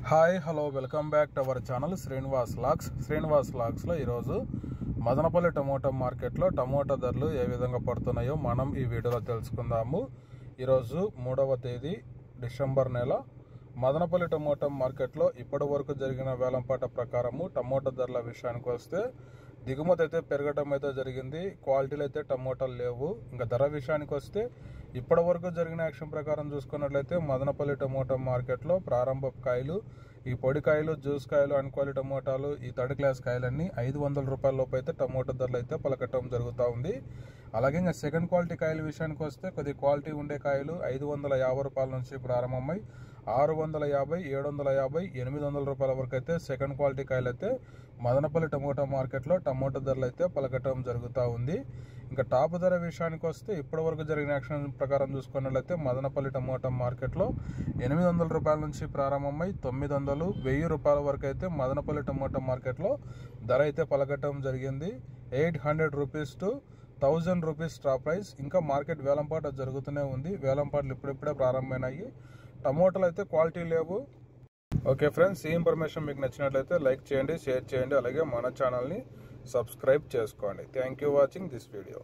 Hi hello welcome back to our channel Srinivas లాగ్స్లో ఈరోజు Madanapalle tomato మార్కెట్లో టమోటా ధరలు ఏ విధంగా పడుతున్నాయో మనం ఈ వీడియోలో తెలుసుకుందాము. ఈరోజు 3వ తేదీ డిసెంబర్ నెల మదనపల్లి టమోటా మార్కెట్లో ఇప్పటి వరకు జరిగిన వేలంపాట ప్రకారము టమోటా ధరల విషయానికి వస్తే దిగుమతి అయితే పెరగడం అయితే జరిగింది. క్వాలిటీలు అయితే టమోటాలు లేవు. ఇంకా ధర విషయానికి వస్తే ఇప్పటి వరకు జరిగిన యాక్షన్ ప్రకారం చూసుకున్నట్లయితే మదనపల్లి టమోటా మార్కెట్లో ప్రారంభ కాయలు, ఈ పొడి కాయలు, జ్యూస్ కాయలు, అన్క్వాలిటీ టమోటాలు, ఈ థర్డ్ క్లాస్ కాయలన్నీ 500 రూపాయల లోపు అయితే టమోటా ధరలు అయితే పలకటం జరుగుతూ ఉంది. అలాగే ఇంకా సెకండ్ క్వాలిటీ కాయల విషయానికి వస్తే కొద్ది క్వాలిటీ ఉండే కాయలు 550 రూపాయల నుంచి ప్రారంభమై 650, 750, 800 రూపాయల వరకు అయితే సెకండ్ క్వాలిటీ కాయలు అయితే మదనపల్లి టమోటా మార్కెట్లో టమోటా ధరలు అయితే పలకటం జరుగుతూ ఉంది. ఇంకా టాప్ ధర విషయానికి వస్తే ఇప్పటి వరకు జరిగిన యాక్షన్ ప్రకారం చూసుకున్నట్లయితే మదనపల్లి టమోటా మార్కెట్లో 800 రూపాయల నుంచి ప్రారంభమై 900, 1000 రూపాయల వరకు అయితే మదనపల్లి టమోటా మార్కెట్లో ధర అయితే పలకటం జరిగింది. 800 rupees to 1000 rupees top price. ఇంకా మార్కెట్ వేలంపాట జరుగుతూనే ఉంది. వేలంపాటలు ఇప్పుడిప్పుడే ప్రారంభమైనాయి. టమోటాలు అయితే క్వాలిటీ లేవు. ఓకే ఫ్రెండ్స్, ఈ ఇన్ఫర్మేషన్ మీకు నచ్చినట్లయితే లైక్ చేయండి, షేర్ చేయండి, అలాగే మన ఛానల్ని సబ్స్క్రైబ్ చేసుకోండి. Thank you watching this video.